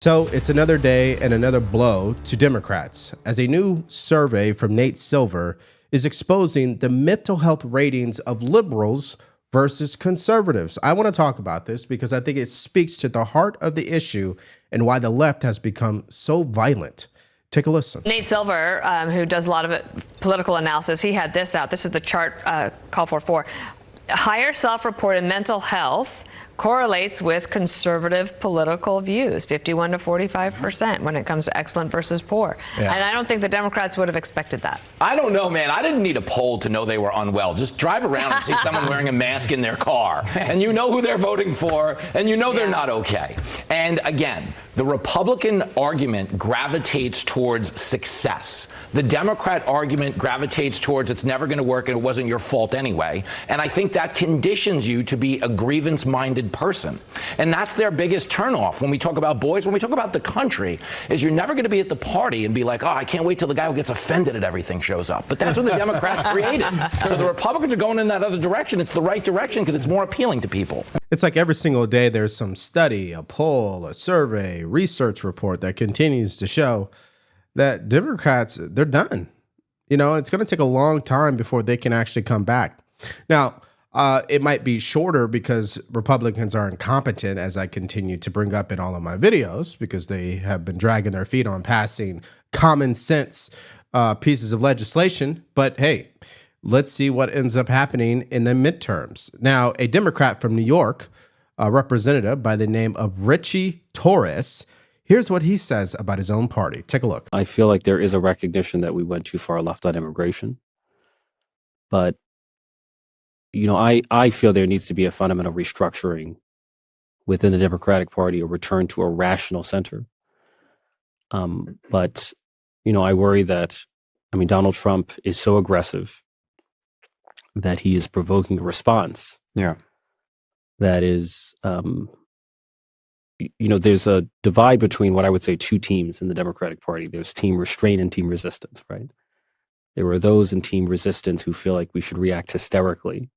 So it's another day and another blow to Democrats as a new survey from Nate Silver is exposing the mental health ratings of liberals versus conservatives. I want to talk about this because I think it speaks to the heart of the issue and why the left has become so violent. Take a listen. Nate Silver, who does a lot of political analysis, he had this out. This is the chart call for 4. Higher self-reported mental health correlates with conservative political views, 51 to 45% when it comes to excellent versus poor. Yeah. And I don't think the Democrats would have expected that. I don't know, man. I didn't need a poll to know they were unwell. Just drive around and see someone wearing a mask in their car, and you know who they're voting for, and you know they're not okay. And again, the Republican argument gravitates towards success. The Democrat argument gravitates towards it's never going to work and it wasn't your fault anyway. And I think that conditions you to be a grievance-minded person. And that's their biggest turnoff when we talk about boys, when we talk about the country, is you're never going to be at the party and be like, oh, I can't wait till the guy who gets offended at everything shows up. But that's what the Democrats created. So the Republicans are going in that other direction. It's the right direction because it's more appealing to people. It's like every single day there's some study, a poll, a survey, research report that continues to show that Democrats, they're done. You know, it's going to take a long time before they can actually come back. Now, it might be shorter because Republicans are incompetent, as I continue to bring up in all of my videos, because they have been dragging their feet on passing common sense pieces of legislation. But hey, let's see what ends up happening in the midterms. Now, a Democrat from New York, a representative by the name of Richie Torres, here's what he says about his own party. Take a look. I feel like there is a recognition that we went too far left on immigration. But, you know, I feel there needs to be a fundamental restructuring within the Democratic Party, a return to a rational center. But, you know, I worry that, Donald Trump is so aggressive that he is provoking a response. Yeah. That is, there's a divide between what I would say two teams in the Democratic Party. There's team restraint and team resistance, right? There are those in team resistance who feel like we should react hysterically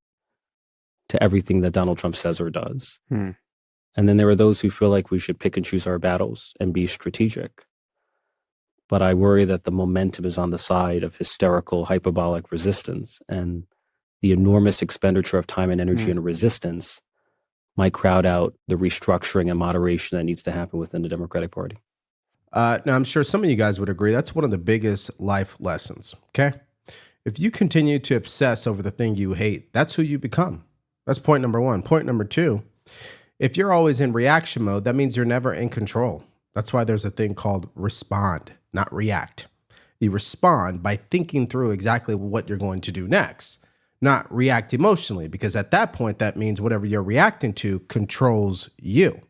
to everything that Donald Trump says or does. And then there are those who feel like we should pick and choose our battles and be strategic. But I worry that the momentum is on the side of hysterical, hyperbolic resistance, and the enormous expenditure of time and energy and resistance might crowd out the restructuring and moderation that needs to happen within the Democratic Party. Now, I'm sure some of you guys would agree that's one of the biggest life lessons, okay? If you continue to obsess over the thing you hate, that's who you become. That's point number one. Point number two, if you're always in reaction mode, that means you're never in control. That's why there's a thing called respond, not react. You respond by thinking through exactly what you're going to do next, not react emotionally, because at that point, that means whatever you're reacting to controls you.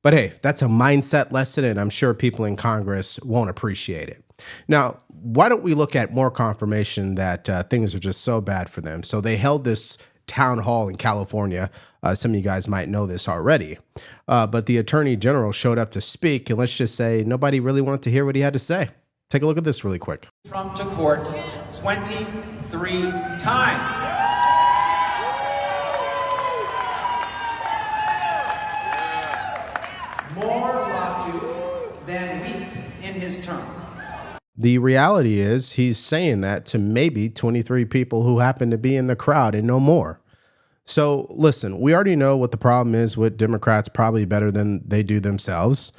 But hey, that's a mindset lesson, and I'm sure people in Congress won't appreciate it. Now, why don't we look at more confirmation that things are just so bad for them? So they held this town hall in California. Some of you guys might know this already. But the attorney general showed up to speak, and let's just say nobody really wanted to hear what he had to say. Take a look at this really quick. Trump to court 23 times. More lawsuits than weeks in his term. The reality is he's saying that to maybe 23 people who happen to be in the crowd and no more. So listen, we already know what the problem is with Democrats, probably better than they do themselves.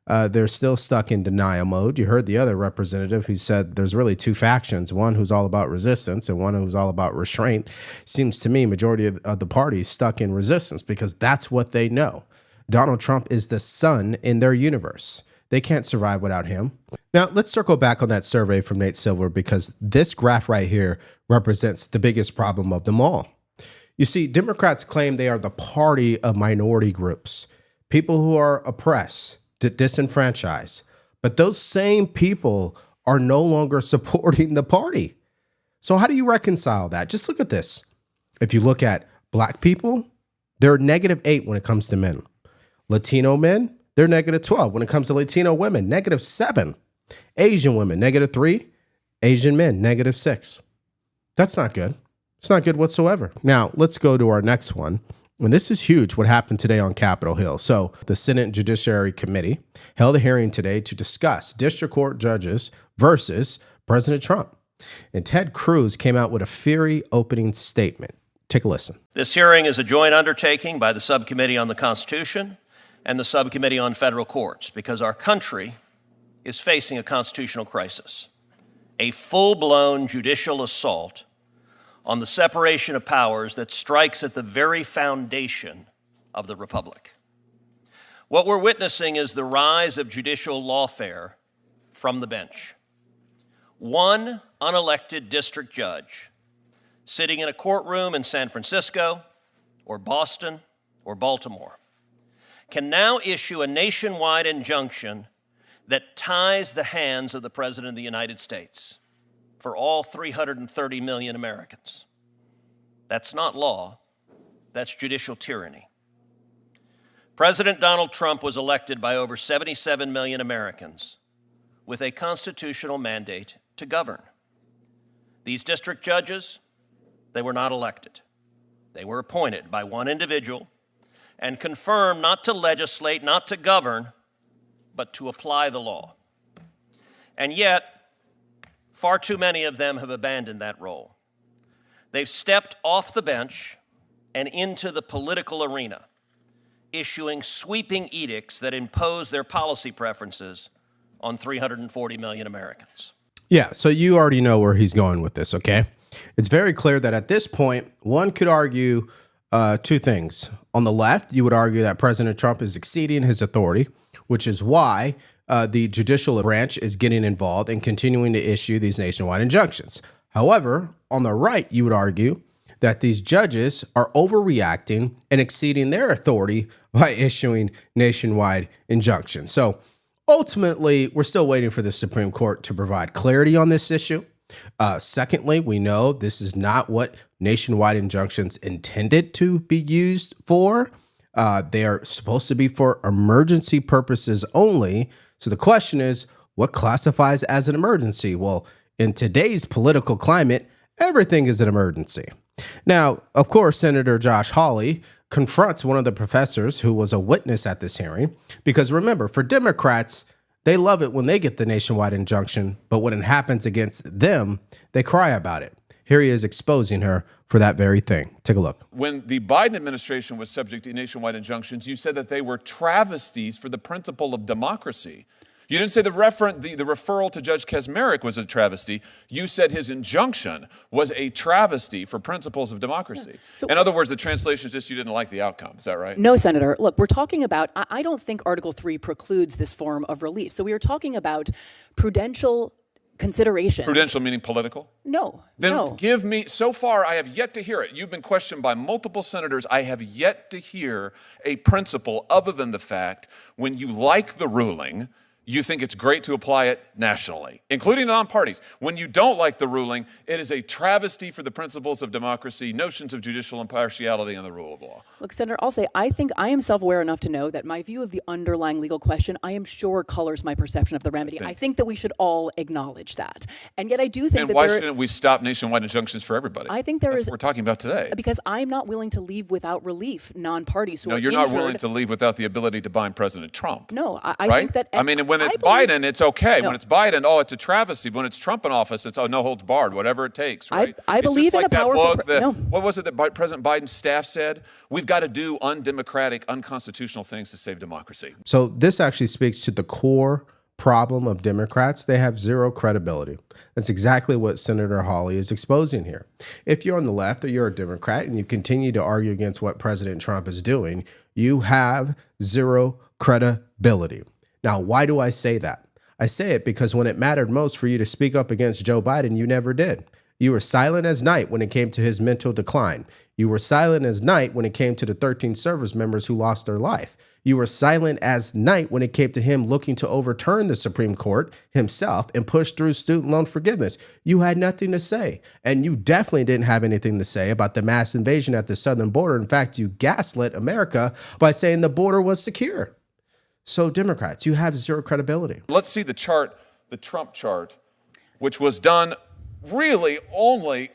They're still stuck in denial mode. You heard the other representative who said there's really two factions, one who's all about resistance and one who's all about restraint. Seems to me majority of the party is stuck in resistance because that's what they know. Donald Trump is the sun in their universe. They can't survive without him. Now, let's circle back on that survey from Nate Silver because this graph right here represents the biggest problem of them all. You see, Democrats claim they are the party of minority groups, people who are oppressed, disenfranchised. But those same people are no longer supporting the party. So how do you reconcile that? Just look at this. If you look at black people, they're -8 when it comes to men. Latino men, they're -12. When it comes to Latino women, -7. Asian women, -3. Asian men, -6. That's not good. It's not good whatsoever. Now, let's go to our next one. And this is huge, what happened today on Capitol Hill. So the Senate Judiciary Committee held a hearing today to discuss district court judges versus President Trump. And Ted Cruz came out with a fiery opening statement. Take a listen. This hearing is a joint undertaking by the Subcommittee on the Constitution and the Subcommittee on Federal Courts because our country is facing a constitutional crisis, a full-blown judicial assault on the separation of powers that strikes at the very foundation of the republic. What we're witnessing is the rise of judicial lawfare from the bench. One unelected district judge sitting in a courtroom in San Francisco or Boston or Baltimore can now issue a nationwide injunction that ties the hands of the President of the United States for all 330 million Americans. That's not law, that's judicial tyranny. President Donald Trump was elected by over 77 million Americans with a constitutional mandate to govern. These district judges, they were not elected. They were appointed by one individual and confirmed not to legislate, not to govern, but to apply the law. And yet, far too many of them have abandoned that role. They've stepped off the bench and into the political arena, issuing sweeping edicts that impose their policy preferences on 340 million Americans. Yeah, so you already know where he's going with this, okay? It's very clear that at this point, one could argue two things. On the left, you would argue that President Trump is exceeding his authority, which is why the judicial branch is getting involved and continuing to issue these nationwide injunctions. However, on the right, you would argue that these judges are overreacting and exceeding their authority by issuing nationwide injunctions. So ultimately, we're still waiting for the Supreme Court to provide clarity on this issue. Secondly, we know this is not what nationwide injunctions intended to be used for. They are supposed to be for emergency purposes only. So the question is, what classifies as an emergency? Well, in today's political climate, everything is an emergency. Now, of course, Senator Josh Hawley confronts one of the professors who was a witness at this hearing, because remember, for Democrats, they love it when they get the nationwide injunction, but when it happens against them, they cry about it. Here he is exposing her for that very thing. Take a look. When the Biden administration was subject to nationwide injunctions, you said that they were travesties for the principle of democracy. You didn't say the referral to Judge Kaczmarek was a travesty. You said his injunction was a travesty for principles of democracy. Yeah. So, in other words, the translation is just you didn't like the outcome. Is that right? No, Senator. Look, we're talking about, I don't think Article 3 precludes this form of relief. So we are talking about prudential considerations. Prudential meaning political? No. Then no. give me, so far I have yet to hear it. You've been questioned by multiple senators. I have yet to hear a principle other than the fact when you like the ruling, you think it's great to apply it nationally, including non-parties. When you don't like the ruling, it is a travesty for the principles of democracy, notions of judicial impartiality, and the rule of law. Look, Senator, I'll say, I think I am self-aware enough to know that my view of the underlying legal question, I am sure colors my perception of the remedy. I think that we should all acknowledge that. And yet I do think that why shouldn't we stop nationwide injunctions for everybody? I think That's what we're talking about today. Because I'm not willing to leave without relief non-parties who are injured. No, you're not willing to leave without the ability to bind President Trump. No, I right? think that... I mean, when it's Biden, it's okay. No. When it's Biden, oh, it's a travesty. When it's Trump in office, it's no holds barred, whatever it takes, right? I believe in a powerful... What was it that President Biden's staff said? We've got to do undemocratic, unconstitutional things to save democracy. So this actually speaks to the core problem of Democrats. They have zero credibility. That's exactly what Senator Hawley is exposing here. If you're on the left or you're a Democrat and you continue to argue against what President Trump is doing, you have zero credibility. Now, why do I say that? I say it because when it mattered most for you to speak up against Joe Biden, you never did. You were silent as night when it came to his mental decline. You were silent as night when it came to the 13 service members who lost their life. You were silent as night when it came to him looking to overturn the Supreme Court himself and push through student loan forgiveness. You had nothing to say. And you definitely didn't have anything to say about the mass invasion at the southern border. In fact, you gaslit America by saying the border was secure. So Democrats, you have zero credibility. Let's see the chart, the Trump chart, which was done really only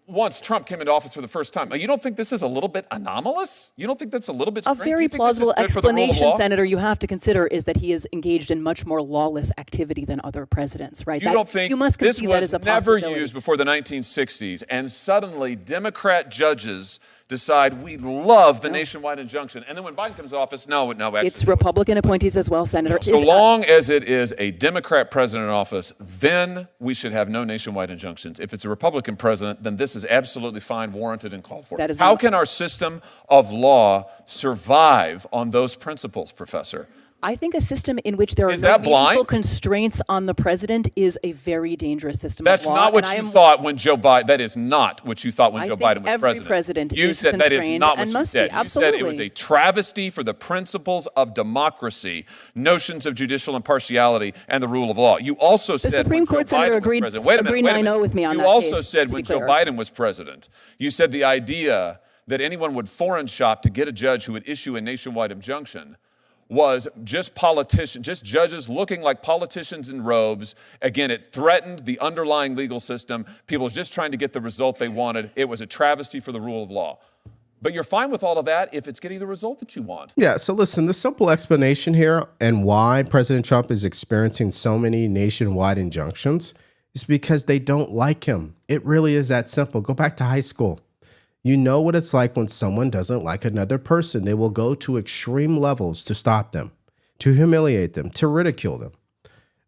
once Trump came into office for the first time. You don't think this is a little bit anomalous? You don't think that's a little bit strange? A very plausible explanation, Senator, you have to consider is that he is engaged in much more lawless activity than other presidents, right? You don't think you must this concede that was as a never possibility. used before the 1960s, and suddenly Democrat judges decide we love the nationwide injunction, and then when Biden comes to office, no, actually. It's Republican appointees as well, Senator. So long as it is a Democrat president in office, then we should have no nationwide injunctions. If it's a Republican president, then this is absolutely fine, warranted, and called for. How can our system of law survive on those principles, Professor? I think a system in which there are no meaningful constraints on the president is a very dangerous system of law. That's not what you thought when Joe Biden. That is not what you thought when Joe Biden was every president You is said that is constrained not what and you must said. be. You said Absolutely. it was a travesty for the principles of democracy, notions of judicial impartiality, and the rule of law. You also said the Supreme Court senator agreed 9-0 with me on that. You also case, said when Joe Biden was president, you said the idea that anyone would foreign shop to get a judge who would issue a nationwide injunction was just politicians, just judges looking like politicians in robes. Again, it threatened the underlying legal system. People were just trying to get the result they wanted. It was a travesty for the rule of law. But you're fine with all of that if it's getting the result that you want. Yeah, so listen, the simple explanation here and why President Trump is experiencing so many nationwide injunctions is because they don't like him. It really is that simple. Go back to high school. You know what it's like when someone doesn't like another person. They will go to extreme levels to stop them, to humiliate them, to ridicule them.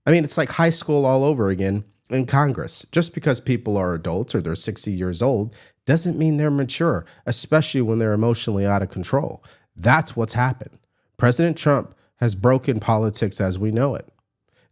I mean, it's like high school all over again in Congress. Just because people are adults or they're 60 years old doesn't mean they're mature, especially when they're emotionally out of control. That's what's happened. President Trump has broken politics as we know it.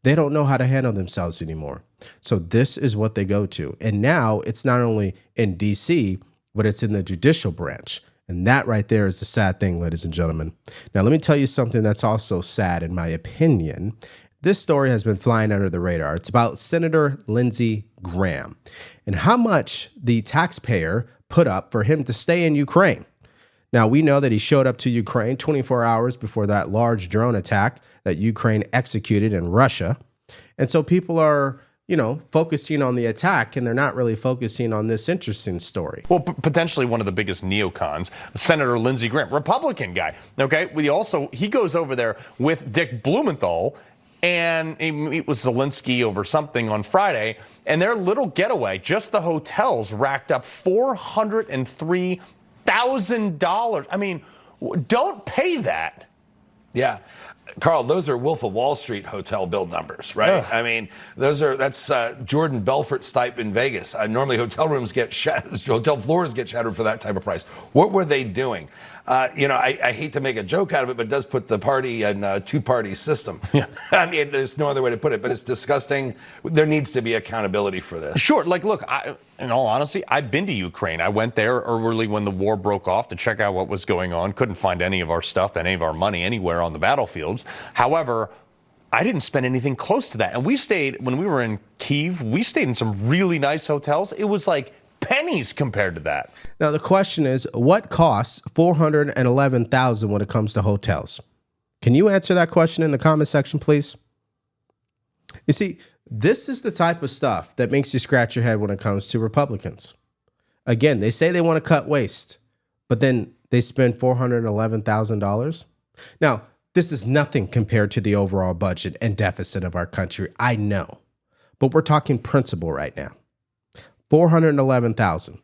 They don't know how to handle themselves anymore. So this is what they go to. And now it's not only in D.C., but it's in the judicial branch. And that right there is the sad thing, ladies and gentlemen. Now, let me tell you something that's also sad, in my opinion. This story has been flying under the radar. It's about Senator Lindsey Graham and how much the taxpayer put up for him to stay in Ukraine. Now, we know that he showed up to Ukraine 24 hours before that large drone attack that Ukraine executed in Russia. And so people are focusing on the attack, and they're not really focusing on this interesting story. Well, potentially one of the biggest neocons, Senator Lindsey Graham, Republican guy. Okay, he goes over there with Dick Blumenthal, and he meet with Zelensky over something on Friday, and their little getaway, just the hotels, racked up $403,000. I mean, don't pay that. Yeah. Carl, those are Wolf of Wall Street hotel bill numbers, right? Ugh. I mean, that's Jordan Belfort's type in Vegas. Normally, hotel rooms get shattered, hotel floors get shattered for that type of price. What were they doing? I hate to make a joke out of it, but it does put the party in a two-party system. Yeah. I mean, there's no other way to put it, but it's disgusting. There needs to be accountability for this. Sure. Look, in all honesty, I've been to Ukraine. I went there early when the war broke off to check out what was going on. Couldn't find any of our stuff, any of our money anywhere on the battlefields. However, I didn't spend anything close to that. And when we were in Kyiv, we stayed in some really nice hotels. It was like pennies compared to that. Now, the question is, what costs $411,000 when it comes to hotels? Can you answer that question in the comment section, please? You see, this is the type of stuff that makes you scratch your head when it comes to Republicans. Again, they say they want to cut waste, but then they spend $411,000. Now, this is nothing compared to the overall budget and deficit of our country. I know, but we're talking principle right now. $411,000.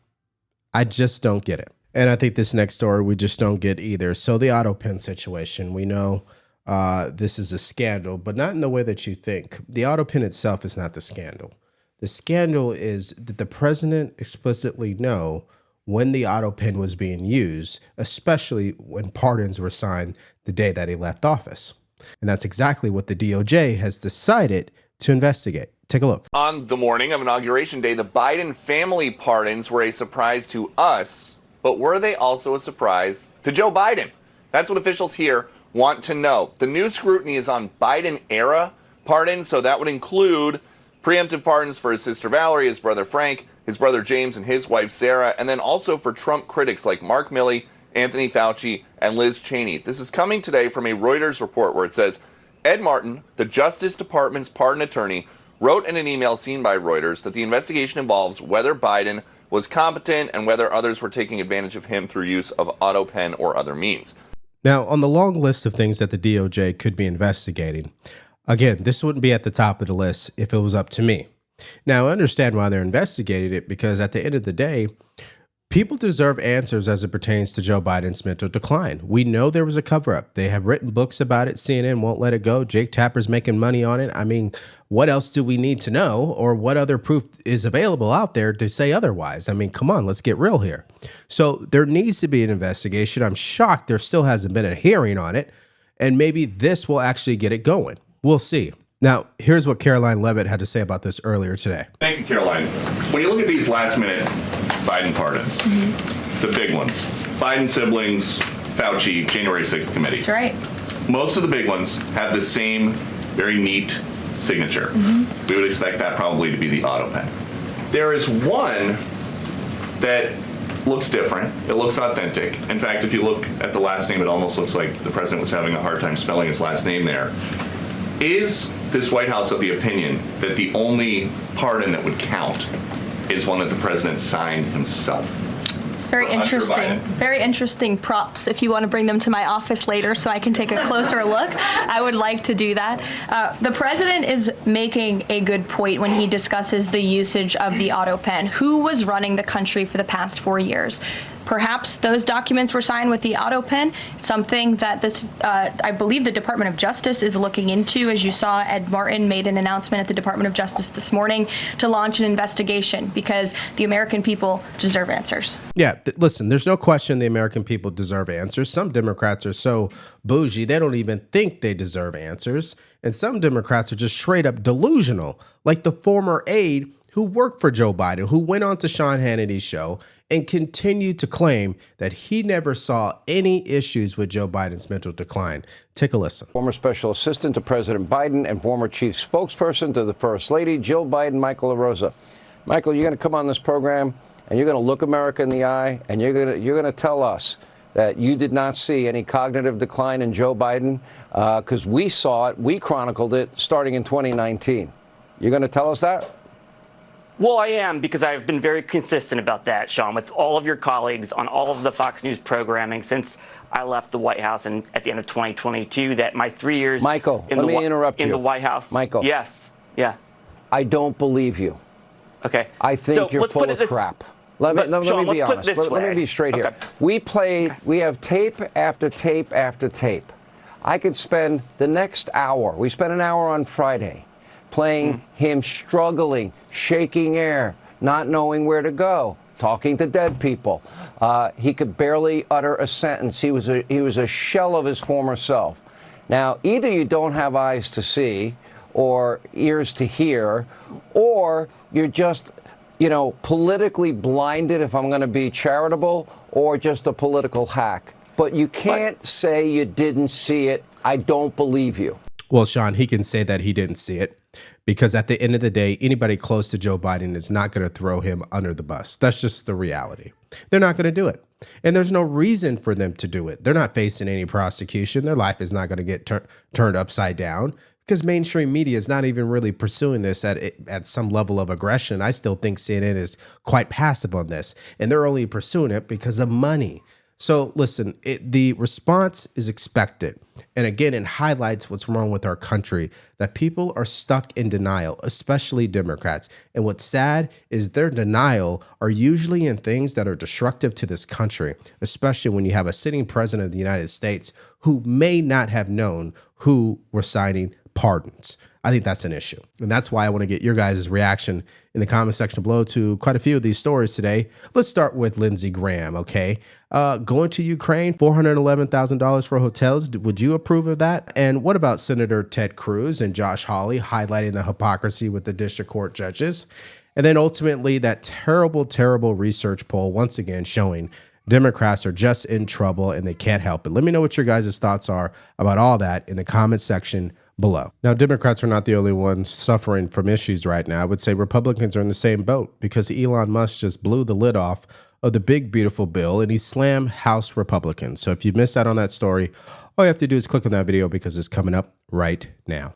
I just don't get it. And I think this next story we just don't get either. So the auto pen situation, we know this is a scandal, but not in the way that you think. The auto pen itself is not the scandal. The scandal is that the president explicitly know when the auto pen was being used, especially when pardons were signed the day that he left office. And that's exactly what the DOJ has decided to investigate. Take a look. On the morning of Inauguration Day, the Biden family pardons were a surprise to us, but were they also a surprise to Joe Biden? That's what officials here want to know. The new scrutiny is on Biden-era pardons, so that would include preemptive pardons for his sister Valerie, his brother Frank, his brother James, and his wife Sarah, and then also for Trump critics like Mark Milley, Anthony Fauci, and Liz Cheney. This is coming today from a Reuters report where it says, Ed Martin, the Justice Department's pardon attorney, wrote in an email seen by Reuters that the investigation involves whether Biden was competent and whether others were taking advantage of him through use of auto pen or other means. Now, on the long list of things that the DOJ could be investigating, again, this wouldn't be at the top of the list if it was up to me. Now, I understand why they're investigating it, because at the end of the day, people deserve answers as it pertains to Joe Biden's mental decline. We know there was a cover-up. They have written books about it. CNN won't let it go. Jake Tapper's making money on it. I mean, what else do we need to know, or what other proof is available out there to say otherwise? I mean, come on, let's get real here. So there needs to be an investigation. I'm shocked there still hasn't been a hearing on it, and maybe this will actually get it going. We'll see. Now, here's what Caroline Levitt had to say about this earlier today. Thank you, Caroline. When you look at these last-minute Biden pardons, the big ones, Biden siblings, Fauci, January 6th committee. That's right. Most of the big ones have the same very neat signature. We would expect that probably to be the auto pen. There is one that looks different. It looks authentic. In fact, if you look at the last name, it almost looks like the president was having a hard time spelling his last name there. Is this White House of the opinion that the only pardon that would count is one that the president signed himself? It's very interesting. Very interesting props. If you want to bring them to my office later so I can take a closer look, I would like to do that. The president is making a good point when he discusses the usage of the auto pen. Who was running the country for the past 4 years? Perhaps those documents were signed with the auto pen, something that this, I believe the Department of Justice is looking into. As you saw, Ed Martin made an announcement at the Department of Justice this morning to launch an investigation because the American people deserve answers. Yeah, listen, there's no question the American people deserve answers. Some Democrats are so bougie, they don't even think they deserve answers. And some Democrats are just straight up delusional, like the former aide who worked for Joe Biden, who went on to Sean Hannity's show and continued to claim that he never saw any issues with Joe Biden's mental decline. Take a listen. Former special assistant to President Biden and former chief spokesperson to the First Lady, Jill Biden, Michael LaRosa. Michael, you're going to come on this program and you're going to look America in the eye and you're going to tell us that you did not see any cognitive decline in Joe Biden because we saw it, we chronicled it starting in 2019. You're going to tell us that? Well, I am, because I've been very consistent about that, Sean, with all of your colleagues on all of the Fox News programming since I left the White House and at the end of 2022, that my 3 years Michael, in, let me interrupt you. In the White House. Michael. Yes. Yeah. I don't believe you. Okay. I think you're full of crap. Let me be honest. Let me be straight here. We have tape after tape after tape. I could spend the next hour. We spent an hour on Friday playing him struggling, shaking air, not knowing where to go, talking to dead people. He could barely utter a sentence. He was a shell of his former self. Now, either you don't have eyes to see or ears to hear, or you're just, politically blinded, if I'm going to be charitable, or just a political hack. But you can't say you didn't see it. I don't believe you. Well, Sean, he can say that he didn't see it, because at the end of the day, anybody close to Joe Biden is not going to throw him under the bus. That's just the reality. They're not going to do it. And there's no reason for them to do it. They're not facing any prosecution. Their life is not going to get turned upside down, because mainstream media is not even really pursuing this at some level of aggression. I still think CNN is quite passive on this, and they're only pursuing it because of money. So listen, the response is expected. And again, it highlights what's wrong with our country, that people are stuck in denial, especially Democrats. And what's sad is their denial are usually in things that are destructive to this country, especially when you have a sitting president of the United States who may not have known who were signing pardons. I think that's an issue. And that's why I want to get your guys' reaction in the comment section below to quite a few of these stories today. Let's start with Lindsey Graham, okay? Going to Ukraine, $411,000 for hotels. Would you approve of that? And what about Senator Ted Cruz and Josh Hawley highlighting the hypocrisy with the district court judges? And then ultimately that terrible, terrible research poll, once again, showing Democrats are just in trouble and they can't help it. Let me know what your guys' thoughts are about all that in the comment section below. Now, Democrats are not the only ones suffering from issues right now. I would say Republicans are in the same boat, because Elon Musk just blew the lid off of the big, beautiful bill and he slammed House Republicans. So if you missed out on that story, all you have to do is click on that video, because it's coming up right now.